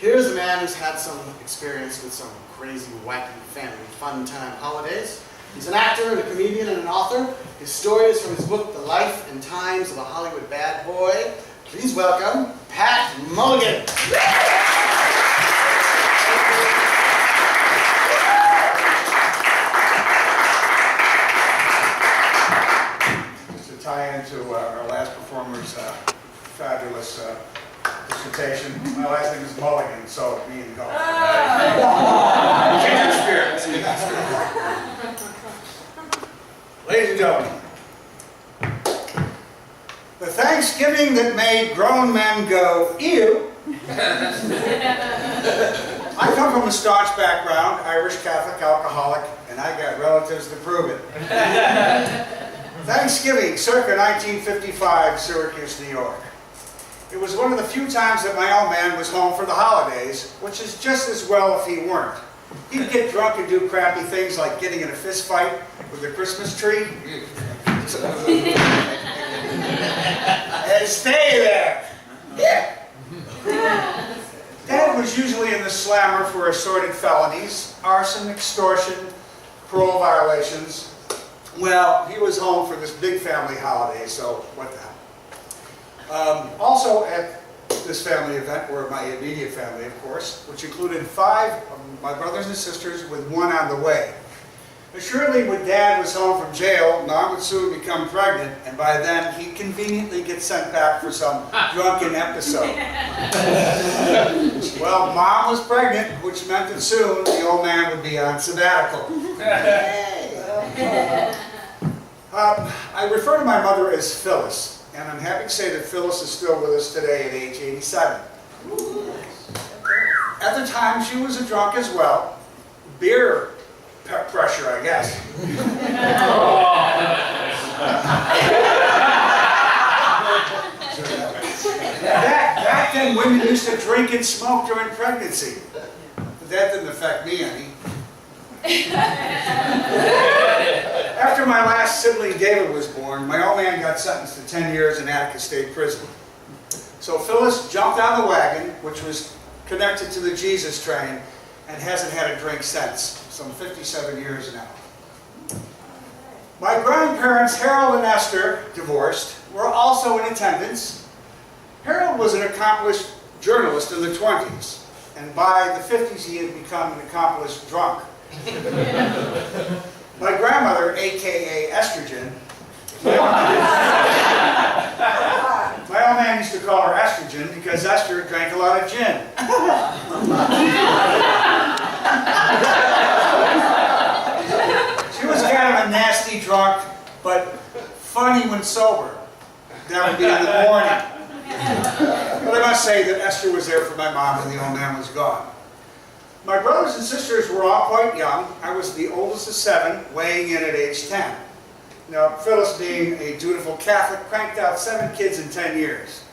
Here's a man who's had some experience with some crazy, wacky, family, fun time holidays. He's an actor and a comedian and an author. His story is from his book, The Life and Times of a Hollywood Bad Boy. Please welcome Pat Mulligan. Just to tie into our last performer's fabulous dissertation, my last name is Mulligan, so me and golf. Kindred spirits. Ladies and gentlemen, the Thanksgiving that made grown men go, ew. I come from a staunch background, Irish Catholic, alcoholic, and I got relatives to prove it. Thanksgiving, circa 1955, Syracuse, New York. It was one of the few times that my old man was home for the holidays, which is just as well if he weren't. He'd get drunk and do crappy things like getting in a fist fight with the Christmas tree. And stay there. Yeah. Dad was usually in the slammer for assorted felonies, arson, extortion, parole violations. Well, he was home for this big family holiday, so what the hell. Also at this family event were my immediate family, of course, which included 5 of my brothers and sisters with 1 on the way. Assuredly, when Dad was home from jail, Mom would soon become pregnant, and by then he'd conveniently get sent back for some drunken episode. Well, Mom was pregnant, which meant that soon the old man would be on sabbatical. I refer to my mother as Phyllis, and I'm happy to say that Phyllis is still with us today at age 87. At the time, she was a drunk as well. Beer pressure, I guess. Back then, women used to drink and smoke during pregnancy. But that didn't affect me any. After my last sibling, David, was born, my old man got sentenced to 10 years in Attica State Prison. So Phyllis jumped on the wagon, which was connected to the Jesus train, and hasn't had a drink since, some 57 years now. My grandparents, Harold and Esther, divorced, were also in attendance. Harold was an accomplished journalist in the 20s, and by the 50s he had become an accomplished drunk. My grandmother, a.k.a. Estrogen, my old man used to call her Estrogen because Esther drank a lot of gin. She was kind of a nasty drunk, but funny when sober. That would be in the morning. But I must say that Esther was there for my mom when the old man was gone. My brothers and sisters were all quite young. I was the oldest of 7, weighing in at age 10. Now, Phyllis, being a dutiful Catholic, cranked out 7 kids in 10 years.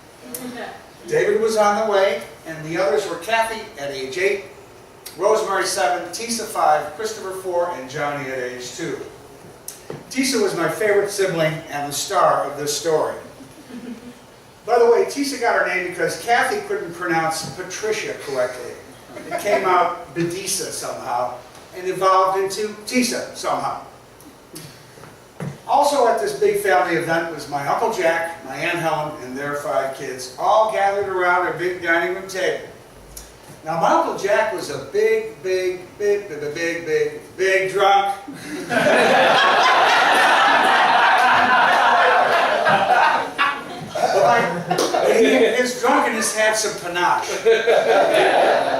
David was on the way, and the others were Kathy at age 8, Rosemary 7, Tisa 5, Christopher 4, and Johnny at age 2. Tisa was my favorite sibling and the star of this story. By the way, Tisa got her name because Kathy couldn't pronounce Patricia correctly. It came out Bedisa somehow, and evolved into Tisa somehow. Also at this big family event was my Uncle Jack, my Aunt Helen, and their 5 kids, all gathered around a big dining room table. Now my Uncle Jack was a big drunk. His drunkenness had some panache.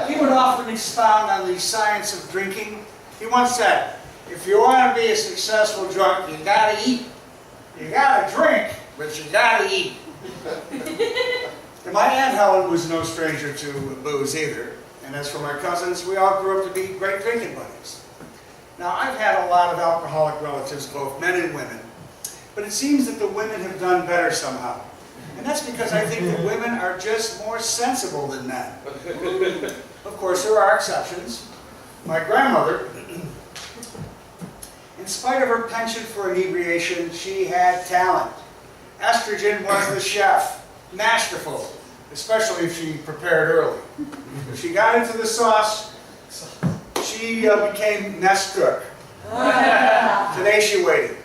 He would often expound on the science of drinking. He once said, if you want to be a successful drunk, you gotta eat. You gotta drink, but you gotta eat. And my Aunt Helen was no stranger to booze either. And as for my cousins, we all grew up to be great drinking buddies. Now, I've had a lot of alcoholic relatives, both men and women. But it seems that the women have done better somehow. And that's because I think that women are just more sensible than men. Of course, there are exceptions. My grandmother, in spite of her penchant for inebriation, she had talent. Estrogen was the chef, masterful. especially if she prepared early. If she got into the sauce, she became mess cook. Today she waited.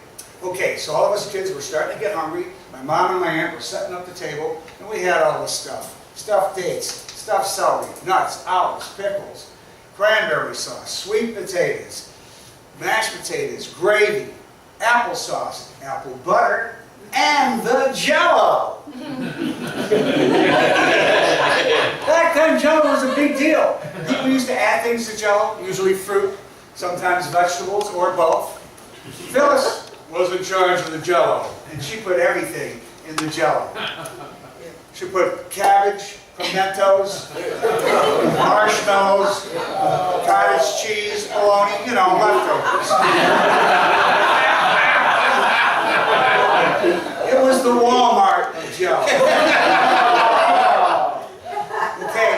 Okay, so all of us kids were starting to get hungry. My mom and my aunt were setting up the table, and we had all this stuff. Stuffed dates, stuffed celery, nuts, olives, pickles, cranberry sauce, sweet potatoes, mashed potatoes, gravy, applesauce, apple butter, and the Jell-O. Back then, Jell-O was a big deal. People used to add things to Jell-O, usually fruit, sometimes vegetables, or both. Phyllis was in charge of the Jell-O, and she put everything in the Jell-O. She put cabbage, pimentos, marshmallows, cottage cheese, bologna, you know, leftovers. It was the Walmart of Jell-O. Okay,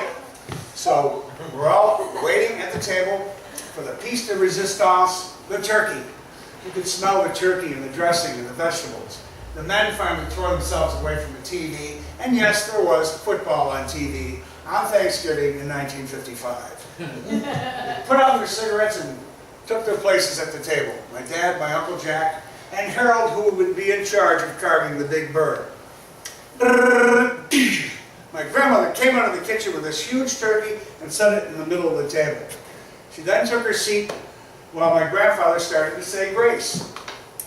so we're all waiting at the table for the piece de resistance, the turkey. You could smell the turkey and the dressing and the vegetables. The men finally tore themselves away from the TV, and yes, there was football on TV on Thanksgiving in 1955. They put out their cigarettes and took their places at the table. My dad, my Uncle Jack, and Harold, who would be in charge of carving the big bird. My grandmother came out of the kitchen with this huge turkey and set it in the middle of the table. She then took her seat while my grandfather started to say grace.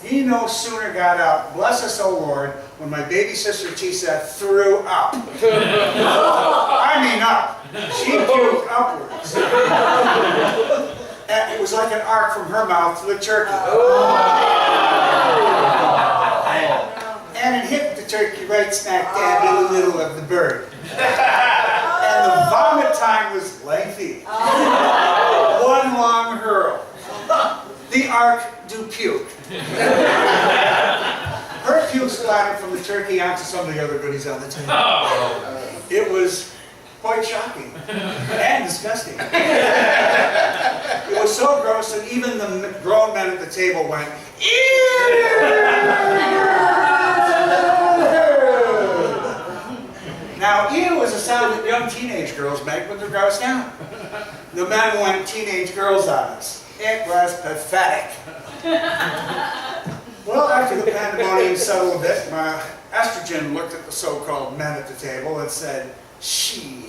He no sooner got out, bless us, O Lord, when my baby sister Tisa threw up. I mean up. She puked upwards. And it was like an arc from her mouth to the turkey. And it hit the turkey right smack dab in the middle of the bird. And the vomit time was lengthy. One long hurl. The arc du puke. Her puke splattered from the turkey onto some of the other goodies on the table. It was quite shocking and disgusting. It was so gross that even the grown men at the table went, "Ew!" Now, ew is a sound that young teenage girls make when they're grossed out. The men went teenage girls on us. It was pathetic. Well, after the pandemonium settled a bit, my estrogen looked at the so-called men at the table and said, "Shit."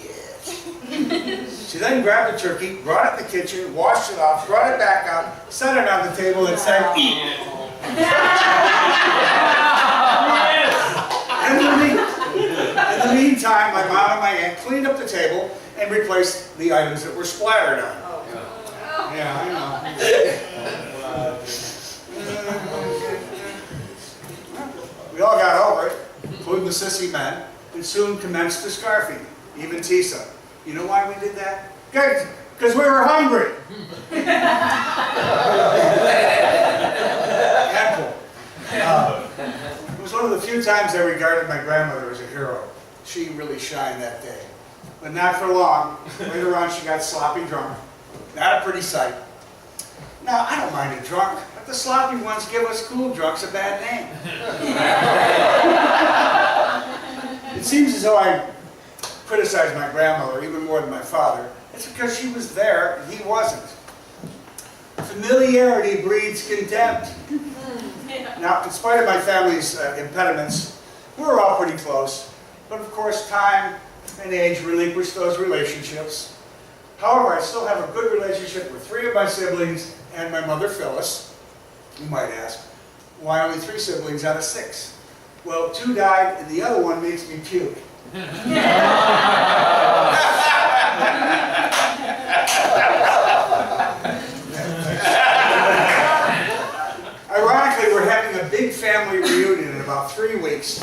She then grabbed the turkey, brought it in the kitchen, washed it off, brought it back out, set it on the table, and said, "Eat it." In the meantime, my mom and my aunt cleaned up the table and replaced the items that were splattered on it. Yeah, I know. We all got over it, including the sissy men, and soon commenced to scarfing, even Tisa. You know why we did that? Because we were hungry. Ample. It was one of the few times I regarded my grandmother as a hero. She really shined that day. But not for long. Later on, she got sloppy drunk. Not a pretty sight. Now, I don't mind a drunk, but the sloppy ones give us cool drunks a bad name. It seems as though I criticized my grandmother even more than my father. It's because she was there and he wasn't. Familiarity breeds contempt. Now, in spite of my family's impediments, we were all pretty close. But of course, time and age relinquished those relationships. However, I still have a good relationship with 3 of my siblings and my mother, Phyllis. You might ask, why only 3 siblings out of 6? Well, 2 died, and the other one makes me puke. Ironically, we're having a big family reunion in about 3 weeks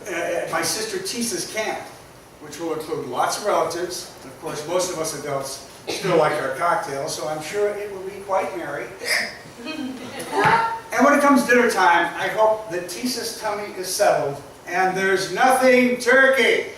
at my sister Tisa's camp, which will include lots of relatives. And of course, most of us adults still like our cocktails, so I'm sure it will be quite merry. And when it comes dinner time, I hope that Tisa's tummy is settled and there's nothing turkey.